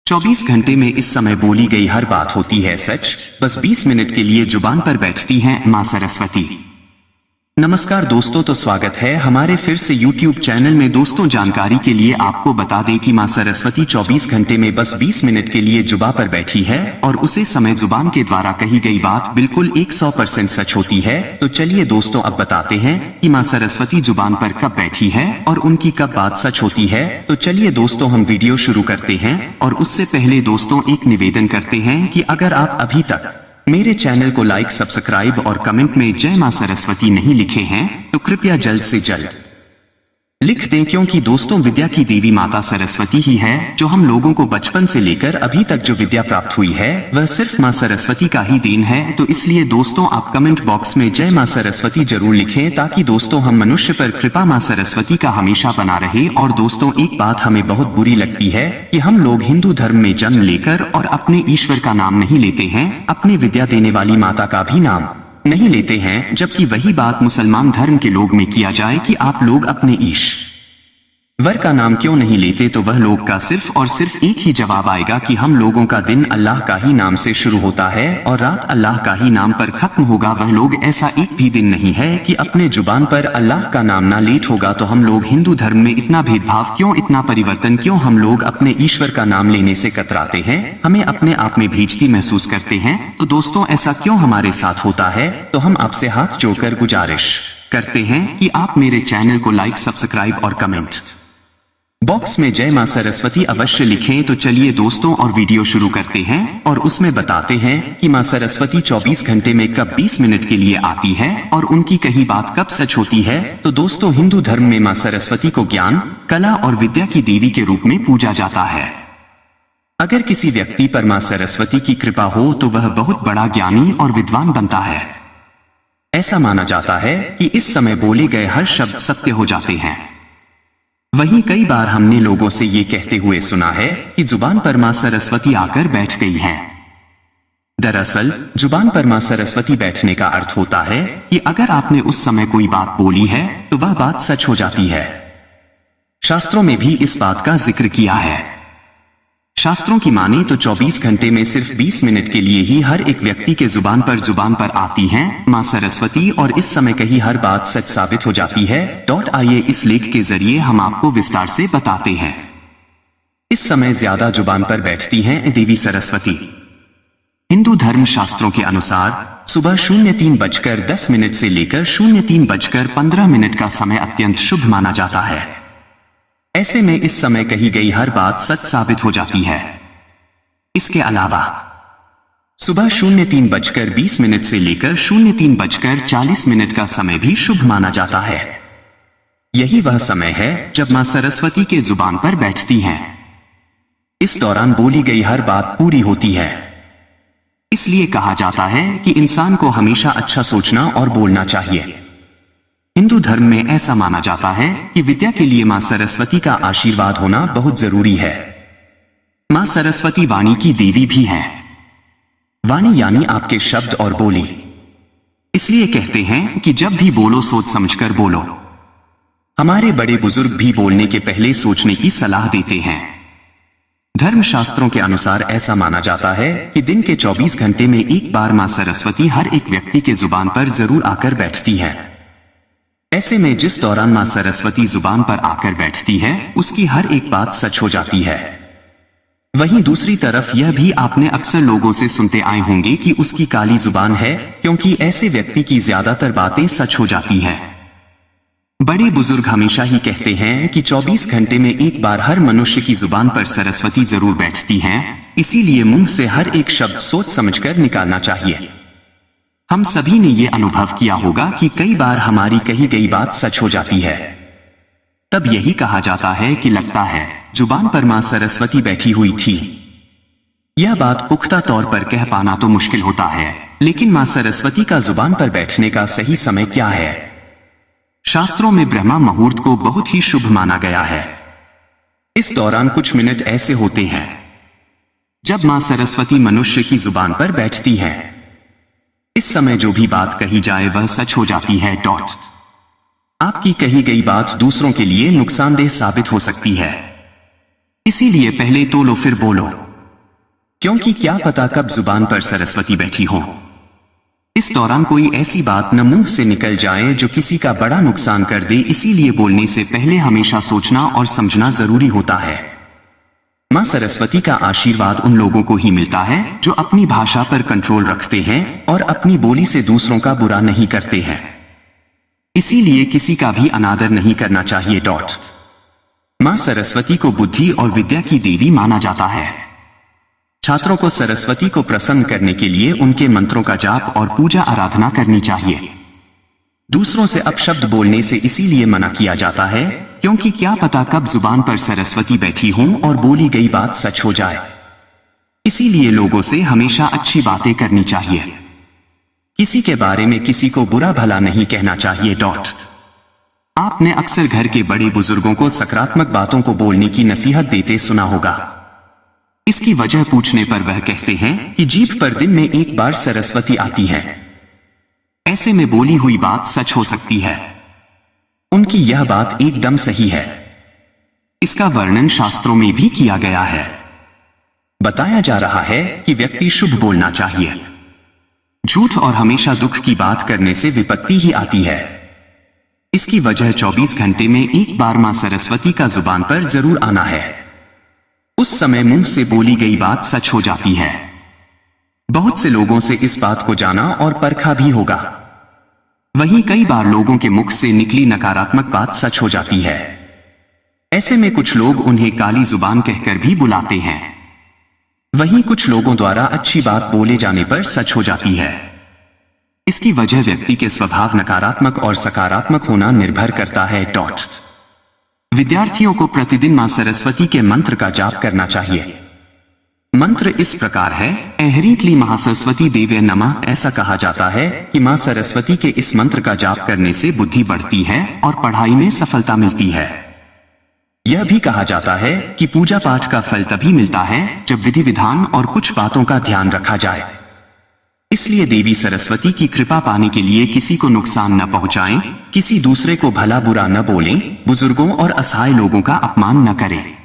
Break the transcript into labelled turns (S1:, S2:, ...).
S1: 24 घंटे में इस समय बोली गई हर बात होती है सच, बस 20 मिनट के लिए जुबान पर बैठती हैं मां सरस्वती। नमस्कार दोस्तों, तो स्वागत है हमारे फिर से YouTube चैनल में। दोस्तों, जानकारी के लिए आपको बता दें कि मां सरस्वती 24 घंटे में बस 20 मिनट के लिए जुबान पर बैठी है और उसी समय जुबान के द्वारा कही गई बात बिल्कुल 100% सच होती है। तो चलिए दोस्तों, अब बताते हैं कि मां सरस्वती जुबान पर कब बैठी है और उनकी कब बात सच होती है। तो चलिए दोस्तों, हम वीडियो शुरू करते हैं और उससे पहले दोस्तों एक निवेदन करते हैं कि अगर आप अभी तक मेरे चैनल को लाइक, सब्सक्राइब और कमेंट में जय मां सरस्वती नहीं लिखे हैं तो कृपया जल्द से जल्द लिख दें, क्योंकि दोस्तों विद्या की देवी माता सरस्वती ही है। जो हम लोगों को बचपन से लेकर अभी तक जो विद्या प्राप्त हुई है वह सिर्फ मां सरस्वती का ही देन है। तो इसलिए दोस्तों आप कमेंट बॉक्स में जय मां सरस्वती जरूर लिखें, ताकि दोस्तों हम मनुष्य पर कृपा मां सरस्वती का हमेशा बना रहे। और दोस्तों एक बात हमें बहुत बुरी लगती है कि हम लोग हिंदू धर्म में जन्म लेकर और अपने ईश्वर का नाम नहीं लेते हैं, अपने विद्या देने वाली माता का भी नाम नहीं लेते हैं। जबकि वही बात मुसलमान धर्म के लोग में किया जाए कि आप लोग अपने ईश्वर का नाम क्यों नहीं लेते, तो वह लोग का सिर्फ और सिर्फ एक ही जवाब आएगा कि हम लोगों का दिन अल्लाह का ही नाम से शुरू होता है और रात अल्लाह का ही नाम पर खत्म होगा। वह लोग ऐसा एक भी दिन नहीं है कि अपने जुबान पर अल्लाह का नाम ना लेट होगा। तो हम लोग हिंदू धर्म में इतना भेदभाव क्यों, इतना परिवर्तन क्यों? हम लोग अपने ईश्वर का नाम लेने से कतराते हैं, हमें अपने आप में बेइज्जती महसूस करते हैं। तो दोस्तों ऐसा क्यों हमारे साथ होता है? तो हम आपसे हाथ जोड़कर गुजारिश करते हैं कि आप मेरे चैनल को लाइक, सब्सक्राइब और कमेंट बॉक्स में जय मां सरस्वती अवश्य लिखें। तो चलिए दोस्तों और वीडियो शुरू करते हैं और उसमें बताते हैं कि मां सरस्वती 24 घंटे में कब 20 मिनट के लिए आती है और उनकी कही बात कब सच होती है। तो दोस्तों हिंदू धर्म में मां सरस्वती को ज्ञान, कला और विद्या की देवी के रूप में पूजा जाता है। अगर किसी व्यक्ति पर मां सरस्वती की कृपा हो तो वह बहुत बड़ा ज्ञानी और विद्वान बनता है। ऐसा माना जाता है कि इस समय बोले गए हर शब्द सत्य हो जाते हैं। वहीं कई बार हमने लोगों से ये कहते हुए सुना है कि जुबान पर मां सरस्वती आकर बैठ गई हैं। दरअसल जुबान पर मां सरस्वती बैठने का अर्थ होता है कि अगर आपने उस समय कोई बात बोली है तो वह बात सच हो जाती है। शास्त्रों में भी इस बात का जिक्र किया है। शास्त्रों की माने तो 24 घंटे में सिर्फ 20 मिनट के लिए ही हर एक व्यक्ति के जुबान पर आती हैं मां सरस्वती और इस समय कही हर बात सच साबित हो जाती है। आइए इस लेख के जरिए हम आपको विस्तार से बताते हैं। इस समय ज्यादा जुबान पर बैठती हैं देवी सरस्वती। हिंदू धर्म शास्त्रों के अनुसार सुबह 03:10 से लेकर 03:15 का समय अत्यंत शुभ माना जाता है। ऐसे में इस समय कही गई हर बात सच साबित हो जाती है। इसके अलावा सुबह 03:20 से लेकर 03:40 का समय भी शुभ माना जाता है। यही वह समय है जब मां सरस्वती के जुबान पर बैठती हैं। इस दौरान बोली गई हर बात पूरी होती है। इसलिए कहा जाता है कि इंसान को हमेशा अच्छा सोचना और बोलना चाहिए। हिंदू धर्म में ऐसा माना जाता है कि विद्या के लिए मां सरस्वती का आशीर्वाद होना बहुत जरूरी है। मां सरस्वती वाणी की देवी भी है। वाणी यानी आपके शब्द और बोली। इसलिए कहते हैं कि जब भी बोलो सोच समझकर बोलो। हमारे बड़े बुजुर्ग भी बोलने के पहले सोचने की सलाह देते हैं। धर्म शास्त्रों के अनुसार ऐसा माना जाता है कि दिन के 24 घंटे में एक बार मां सरस्वती हर एक व्यक्ति के जुबान पर जरूर आकर बैठती है। ऐसे में जिस दौरान मां सरस्वती जुबान पर आकर बैठती है उसकी हर एक बात सच हो जाती है। वहीं दूसरी तरफ यह भी आपने अक्सर लोगों से सुनते आए होंगे कि उसकी काली जुबान है, क्योंकि ऐसे व्यक्ति की ज्यादातर बातें सच हो जाती हैं। बड़े बुजुर्ग हमेशा ही कहते हैं कि 24 घंटे में एक बार हर मनुष्य की जुबान पर सरस्वती जरूर बैठती हैं। इसीलिए मुंह से हर एक शब्द सोच समझकर निकालना चाहिए। हम सभी ने ये अनुभव किया होगा कि कई बार हमारी कही गई बात सच हो जाती है। तब यही कहा जाता है कि लगता है जुबान पर मां सरस्वती बैठी हुई थी। यह बात पुख्ता तौर पर कह पाना तो मुश्किल होता है, लेकिन मां सरस्वती का जुबान पर बैठने का सही समय क्या है? शास्त्रों में ब्रह्मा मुहूर्त को बहुत ही शुभ माना गया है। इस दौरान कुछ मिनट ऐसे होते हैं जब मां सरस्वती मनुष्य की जुबान पर बैठती हैं। इस समय जो भी बात कही जाए वह सच हो जाती है। आपकी कही गई बात दूसरों के लिए नुकसानदेह साबित हो सकती है। इसीलिए पहले तोलो फिर बोलो। क्योंकि क्या पता कब जुबान पर सरस्वती बैठी हो। इस दौरान कोई ऐसी बात न मुंह से निकल जाए जो किसी का बड़ा नुकसान कर दे, इसीलिए बोलने से पहले हमेशा सोचना और समझना जरूरी होता है। मां सरस्वती का आशीर्वाद उन लोगों को ही मिलता है जो अपनी भाषा पर कंट्रोल रखते हैं और अपनी बोली से दूसरों का बुरा नहीं करते हैं। इसीलिए किसी का भी अनादर नहीं करना चाहिए। मां सरस्वती को बुद्धि और विद्या की देवी माना जाता है। छात्रों को सरस्वती को प्रसन्न करने के लिए उनके मंत्रों का जाप और पूजा आराधना करनी चाहिए। दूसरों से अपशब्द बोलने से इसीलिए मना किया जाता है क्योंकि क्या पता कब जुबान पर सरस्वती बैठी हो और बोली गई बात सच हो जाए। इसीलिए लोगों से हमेशा अच्छी बातें करनी चाहिए। किसी के बारे में किसी को बुरा भला नहीं कहना चाहिए। आपने अक्सर घर के बड़े बुजुर्गों को सकारात्मक बातों को बोलने की नसीहत देते सुना होगा। इसकी वजह पूछने पर वह कहते हैं कि जीभ पर दिन में एक बार सरस्वती आती है। ऐसे में बोली हुई बात सच हो सकती है। उनकी यह बात एकदम सही है। इसका वर्णन शास्त्रों में भी किया गया है। बताया जा रहा है कि व्यक्ति शुभ बोलना चाहिए। झूठ और हमेशा दुख की बात करने से विपत्ति ही आती है। इसकी वजह 24 घंटे में एक बार मां सरस्वती का जुबान पर जरूर आना है। उस समय मुंह से बोली गई बात सच हो जाती है। बहुत से लोगों से इस बात को जाना और परखा भी होगा। वहीं कई बार लोगों के मुख से निकली नकारात्मक बात सच हो जाती है। ऐसे में कुछ लोग उन्हें काली जुबान कहकर भी बुलाते हैं। वहीं कुछ लोगों द्वारा अच्छी बात बोले जाने पर सच हो जाती है। इसकी वजह व्यक्ति के स्वभाव नकारात्मक और सकारात्मक होना निर्भर करता है। विद्यार्थियों को प्रतिदिन मां सरस्वती के मंत्र का जाप करना चाहिए। मंत्र इस प्रकार है, ऐहरी क्ली महासरस्वती देव्य नमः। ऐसा कहा जाता है कि मां सरस्वती के इस मंत्र का जाप करने से बुद्धि बढ़ती है और पढ़ाई में सफलता मिलती है। यह भी कहा जाता है कि पूजा पाठ का फल तभी मिलता है जब विधि विधान और कुछ बातों का ध्यान रखा जाए। इसलिए देवी सरस्वती की कृपा पाने के लिए किसी को नुकसान न पहुंचाएं, किसी दूसरे को भला बुरा न बोलें, बुजुर्गों और असहाय लोगों का अपमान न करें।